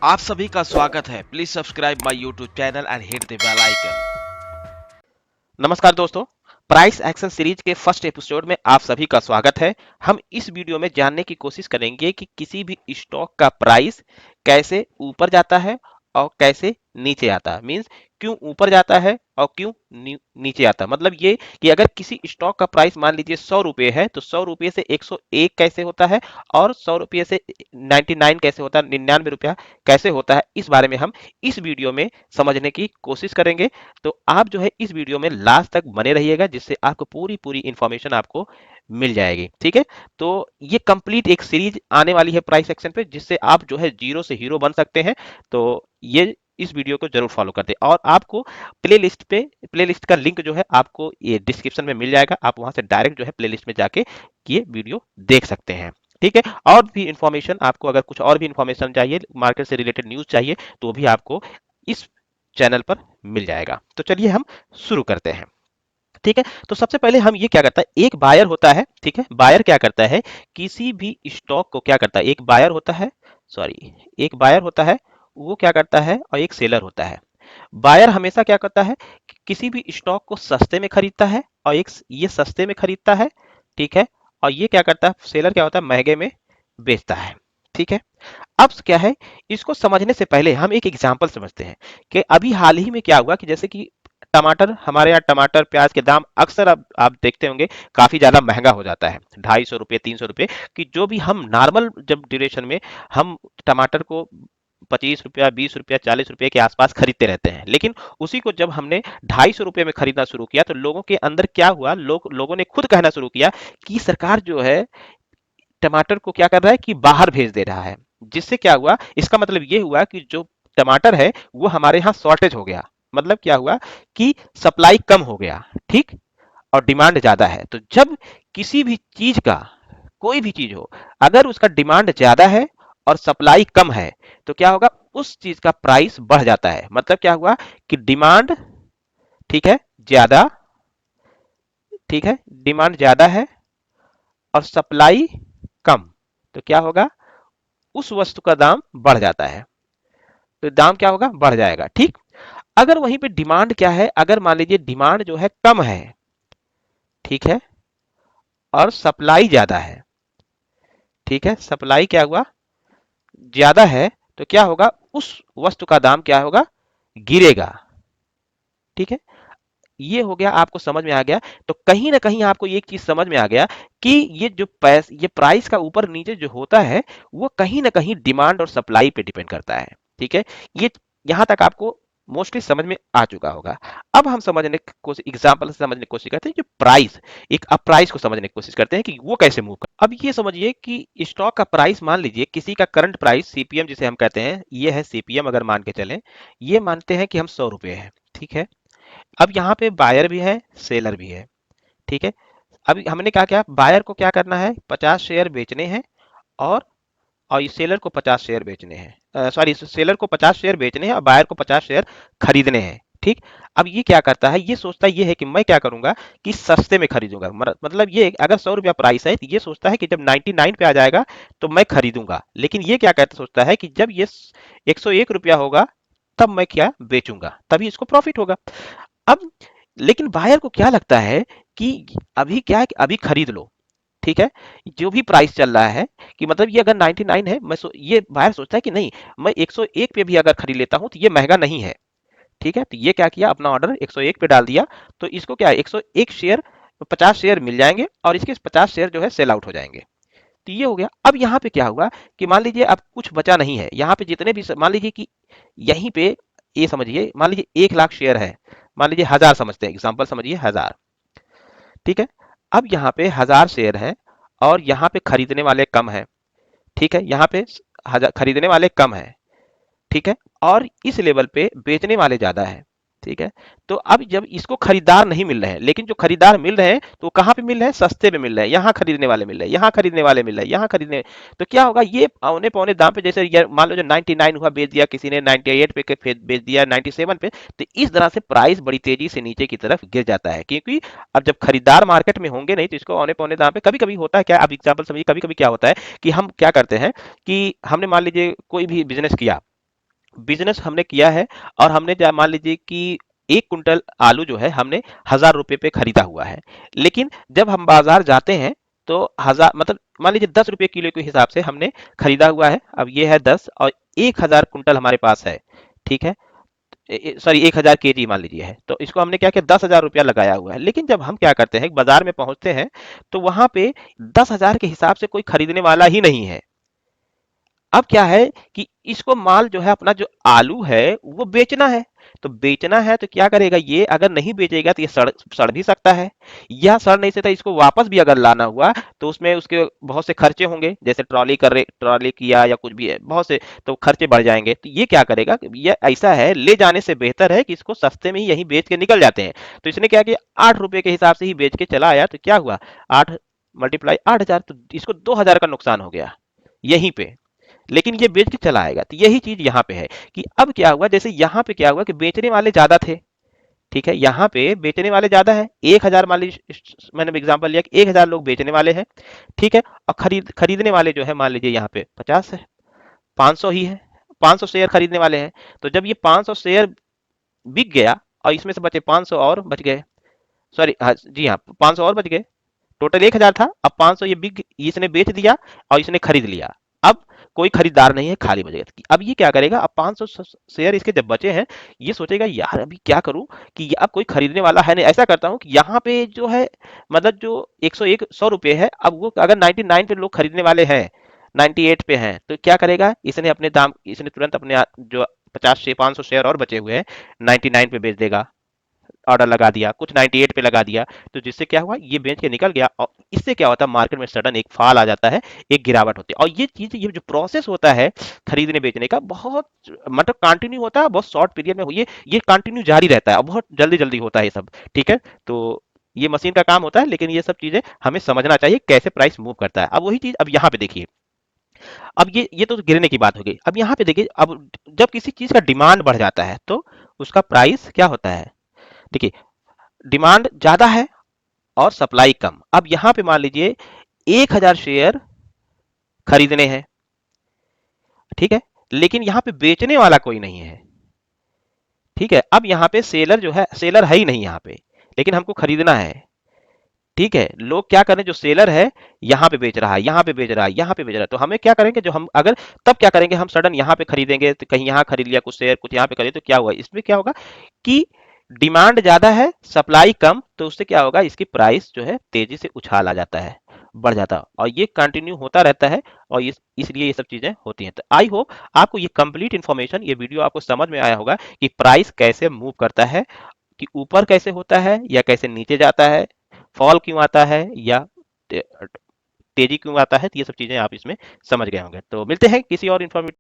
आप सभी का स्वागत है। Please subscribe my YouTube channel and hit the bell icon. नमस्कार दोस्तों, प्राइस एक्शन सीरीज के फर्स्ट एपिसोड में आप सभी का स्वागत है। हम इस वीडियो में जानने की कोशिश करेंगे कि किसी भी स्टॉक का प्राइस कैसे ऊपर जाता है और कैसे नीचे आता है। मींस क्यों ऊपर जाता है और क्यों नीचे आता है। मतलब ये कि अगर किसी स्टॉक का प्राइस मान लीजिए 100 रुपये है तो 100 रुपये से 101 कैसे होता है और 100 रुपये से 99 कैसे होता है, 99 रुपया कैसे होता है, इस बारे में हम इस वीडियो में समझने की कोशिश करेंगे। तो आप जो है इस वीडियो में लास्ट तक बने रहिएगा, जिससे आपको पूरी पूरी इंफॉर्मेशन आपको मिल जाएगी। ठीक है, तो ये कंप्लीट एक सीरीज आने वाली है प्राइस एक्शन पे, जिससे आप जो है जीरो से हीरो बन सकते हैं। तो ये इस वीडियो को जरूर फॉलो करते हैं और आपको प्लेलिस्ट का लिंक जो है आपको ये डिस्क्रिप्शन में मिल जाएगा। आप वहां से डायरेक्ट जो है प्लेलिस्ट में जाके ये वीडियो देख सकते हैं। ठीक है, और भी इंफॉर्मेशन आपको, अगर कुछ और भी इंफॉर्मेशन चाहिए, मार्केट से रिलेटेड न्यूज चाहिए, तो भी आपको इस चैनल पर मिल जाएगा। तो चलिए हम शुरू करते हैं। ठीक है, तो सबसे पहले हम ये क्या करता है, एक बायर होता है। ठीक है, बायर क्या करता है, किसी भी स्टॉक को क्या करता है, एक बायर होता है, सॉरी, एक बायर होता है, वो क्या करता है, और एक सेलर होता है। बायर हमेशा क्या करता है कि किसी भी स्टॉक को सस्ते में खरीदता है और एक ये सस्ते में खरीदता है। ठीक है, और ये क्या करता है, सेलर क्या होता है, महंगे में बेचता है। ठीक है, अब क्या है, इसको समझने से पहले हम एक एग्जांपल समझते हैं कि अभी हाल ही में क्या हुआ, कि जैसे कि टमाटर, हमारे यहाँ टमाटर प्याज के दाम अक्सर अब आप देखते होंगे काफी ज्यादा महंगा हो जाता है, 250 रुपये 300 रुपये की। जो भी हम नॉर्मल जब ड्यूरेशन में हम टमाटर को 25 रुपया 20 रुपया 40 रुपये के आसपास खरीदते रहते हैं, लेकिन उसी को जब हमने 250 रुपये में खरीदना शुरू किया तो लोगों के अंदर क्या हुआ, लोगों ने खुद कहना शुरू किया कि सरकार जो है टमाटर को क्या कर रहा है कि बाहर भेज दे रहा है। जिससे क्या हुआ, इसका मतलब ये हुआ कि जो टमाटर है वो हमारे यहाँ शॉर्टेज हो गया। मतलब क्या हुआ कि सप्लाई कम हो गया। ठीक, और डिमांड ज्यादा है। तो जब किसी भी चीज का, कोई भी चीज हो, अगर उसका डिमांड ज्यादा है और सप्लाई कम है, तो क्या होगा, उस चीज का प्राइस बढ़ जाता है। मतलब क्या हुआ कि डिमांड, ठीक है, ज्यादा, ठीक है, डिमांड ज्यादा है और सप्लाई कम, तो क्या होगा, उस वस्तु का दाम बढ़ जाता है। तो दाम क्या होगा, बढ़ जाएगा। ठीक, अगर वहीं पे डिमांड क्या है, अगर मान लीजिए डिमांड जो है कम है, ठीक है, और सप्लाई ज्यादा है, ठीक है, सप्लाई क्या हुआ, ज्यादा है, तो क्या होगा, उस वस्तु का दाम क्या होगा, गिरेगा। ठीक है, ये हो गया, आपको समझ में आ गया। तो कहीं ना कहीं आपको एक चीज समझ में आ गया कि ये जो ये प्राइस का ऊपर नीचे जो होता है वो कहीं ना कहीं डिमांड और सप्लाई पे डिपेंड करता है। ठीक है, ये यहां तक आपको मोस्टली समझ में आ चुका होगा। अब हम समझने की कोशिश, एग्जांपल से समझने की कोशिश करते हैं कि प्राइस, एक अब प्राइस को समझने की कोशिश करते हैं कि वो कैसे मूव कर। अब ये समझिए कि स्टॉक का प्राइस, मान लीजिए किसी का करंट प्राइस सीपीएम जिसे हम कहते हैं, ये है सीपीएम, अगर मान के चलें, ये मानते हैं कि हम 100 रुपये है। ठीक है, अब यहाँ पे बायर भी है, सेलर भी है। ठीक है, अब हमने क्या किया, बायर को क्या करना है, 50 शेयर बेचने हैं, और इस सेलर को 50 शेयर बेचने हैं, सॉरी, सेलर को 50 शेयर बेचने हैं और बायर को 50 शेयर खरीदने हैं। ठीक, अब ये क्या करता है, ये सोचता ये है कि मैं क्या करूंगा कि सस्ते में खरीदूंगा। मतलब ये अगर 100 रुपया प्राइस है तो ये सोचता है कि जब 99 पे आ जाएगा तो मैं खरीदूंगा। लेकिन ये क्या कहता सोचता है कि जब ये 101 रुपया होगा तब मैं क्या बेचूंगा, तभी इसको प्रॉफिट होगा। अब लेकिन बायर को क्या लगता है कि अभी क्या है कि अभी खरीद लो। ठीक है, जो भी प्राइस चल रहा है, कि मतलब ये अगर 99 है, ये बायर सोचता है कि नहीं, मैं 101 पे भी अगर खरीद लेता हूं तो ये महंगा नहीं है। ठीक है, तो ये क्या किया, अपना ऑर्डर 101 पे डाल दिया। तो इसको क्या है, 101 शेयर, 50 शेयर मिल जाएंगे और इसके 50 शेयर जो है सेल आउट हो जाएंगे। तो ये हो गया। अब यहाँ पे क्या हुआ कि मान लीजिए अब कुछ बचा नहीं है, यहाँ पे जितने भी, मान लीजिए कि यहीं पे, ये समझिए, मान लीजिए 1 लाख शेयर है, मान लीजिए 1000 समझते हैं, एग्जांपल समझिए 1000। ठीक है, अब यहाँ पे 1000 शेयर है और यहाँ पे खरीदने वाले कम है। ठीक है, यहाँ पे खरीदने वाले कम है। ठीक है, और इस लेवल पे बेचने वाले ज्यादा है। ठीक है, तो अब जब इसको खरीदार नहीं मिल रहे हैं, लेकिन जो खरीदार मिल रहे हैं तो कहाँ पे मिल रहे हैं, सस्ते पे मिल रहे हैं, यहाँ खरीदने वाले मिल रहे हैं, यहाँ खरीदने वाले मिल रहे हैं, यहाँ खरीदने। तो क्या होगा, ये औने पौने दाम पे, जैसे मान लो जो 99 हुआ बेच दिया किसी ने, 98 पे बेच दिया, 97 पे, तो इस तरह से प्राइस बड़ी तेजी से नीचे की तरफ गिर जाता है। क्योंकि अब जब खरीदार मार्केट में होंगे नहीं तो इसको औने पौने दाम पे, कभी कभी होता है क्या, अब एग्जाम्पल समझिए, कभी कभी क्या होता है कि हम क्या करते हैं कि हमने मान लीजिए कोई भी बिजनेस किया, बिजनेस हमने किया है और हमने मान लीजिए कि 1 कुंटल आलू जो है हमने 1000 रुपये पे खरीदा हुआ है, लेकिन जब हम बाजार जाते हैं तो हजार मतलब मान लीजिए 10 रुपये किलो के हिसाब से हमने खरीदा हुआ है। अब ये है 10 और 1000 कुंटल हमारे पास है, ठीक है, सॉरी 1000 केजी मान लीजिए है, तो इसको हमने क्या किया 10,000 रुपया लगाया हुआ है। लेकिन जब हम क्या करते हैं बाजार में पहुंचते हैं तो वहां पे 10,000 के हिसाब से कोई खरीदने वाला ही नहीं है। अब क्या है कि इसको माल जो है अपना जो आलू है वो बेचना है, तो बेचना है तो क्या करेगा ये, अगर नहीं बेचेगा तो ये सड़ सड़ भी सकता है, या सड़ नहीं सकता, इसको वापस भी अगर लाना हुआ तो उसमें उसके बहुत से खर्चे होंगे, जैसे ट्रॉली किया या कुछ भी है बहुत से, तो खर्चे बढ़ जाएंगे। तो ये क्या करेगा कि ये ऐसा है, ले जाने से बेहतर है कि इसको सस्ते में ही यहीं बेच के निकल जाते हैं। तो इसने क्या किया 8 रुपए के हिसाब से ही बेच के चला आया, तो क्या हुआ 8 × 8 = 8,000, तो इसको 2,000 का नुकसान हो गया यहीं पे, लेकिन ये बेच के चला आएगा। तो यही चीज यहाँ पे है कि अब क्या हुआ, जैसे यहाँ पे क्या हुआ कि बेचने वाले ज्यादा थे, ठीक है, यहाँ पे बेचने वाले ज्यादा है, 1,000 मान लीजिए, मैंने एग्जांपल लिया कि 1,000 लोग बेचने वाले हैं, ठीक है, और खरीदने वाले जो है मान लीजिए यहाँ पे 50 है, 500 ही है, 500 शेयर खरीदने वाले हैं। तो जब ये 500 शेयर बिक गया और इसमें से बचे 500 और बच गए, सॉरी हाँ जी हाँ 500 और बच गए, टोटल 1,000 था, अब 500 ये बिक इसने बेच दिया और इसने खरीद लिया। अब कोई खरीदार नहीं है, खाली बच गया। अब ये क्या करेगा, अब 500 शेयर इसके जब बचे हैं, ये सोचेगा यार अभी क्या करूं कि अब कोई खरीदने वाला है नहीं, ऐसा करता हूं कि यहाँ पे जो है मतलब जो 101 100 रुपए है, अब वो अगर 99 पे लोग खरीदने वाले हैं, 98 पे हैं, तो क्या करेगा इसने अपने दाम, इसने तुरंत अपने जो 50 से 500 शेयर और बचे हुए हैं 99 पे बेच देगा, ऑर्डर लगा दिया, कुछ 98 पे लगा दिया, तो जिससे क्या हुआ ये बेच के निकल गया, और इससे क्या होता है मार्केट में सडन एक फॉल आ जाता है, एक गिरावट होती है। और ये चीज, ये जो प्रोसेस होता है खरीदने बेचने का, बहुत मतलब कंटिन्यू होता है, बहुत शॉर्ट पीरियड में ये कंटिन्यू जारी रहता है और बहुत जल्दी जल्दी होता है ये सब, ठीक है। तो ये मशीन का काम होता है, लेकिन ये सब चीजें हमें समझना चाहिए कैसे प्राइस मूव करता है। अब वही चीज अब यहाँ पे देखिए, अब ये तो गिरने की बात हो गई। अब यहाँ पे देखिए, अब जब किसी चीज का डिमांड बढ़ जाता है तो उसका प्राइस क्या होता है, देखिए डिमांड ज्यादा है और सप्लाई कम। अब यहां पे मान लीजिए 1,000 शेयर खरीदने हैं, ठीक है, लेकिन यहां पे बेचने वाला कोई नहीं है, ठीक है। अब यहाँ पे सेलर जो है, सेलर है ही नहीं यहाँ पे, लेकिन हमको खरीदना है, ठीक है। लोग क्या करें, जो सेलर है यहाँ पे बेच रहा है, यहाँ पे बेच रहा है, यहाँ पे बेच रहा है, तो हमें क्या करेंगे, जो हम अगर तब क्या करेंगे, हम सडन यहाँ पे खरीदेंगे, तो कहीं यहाँ खरीद लिया कुछ शेयर, कुछ यहाँ पे खरीदे, तो क्या हुआ इसमें, क्या होगा कि डिमांड ज्यादा है सप्लाई कम, तो उससे क्या होगा इसकी प्राइस जो है तेजी से उछाल आ जाता है, बढ़ जाता है, और ये कंटिन्यू होता रहता है, और इसलिए ये सब चीजें होती हैं। तो आई होप आपको ये कंप्लीट इन्फॉर्मेशन, ये वीडियो आपको समझ में आया होगा कि प्राइस कैसे मूव करता है, कि ऊपर कैसे होता है या कैसे नीचे जाता है, फॉल क्यों आता है या तेजी क्यों आता है, तो ये सब चीजें आप इसमें समझ गए होंगे। तो मिलते हैं किसी और इन्फॉर्मेटिव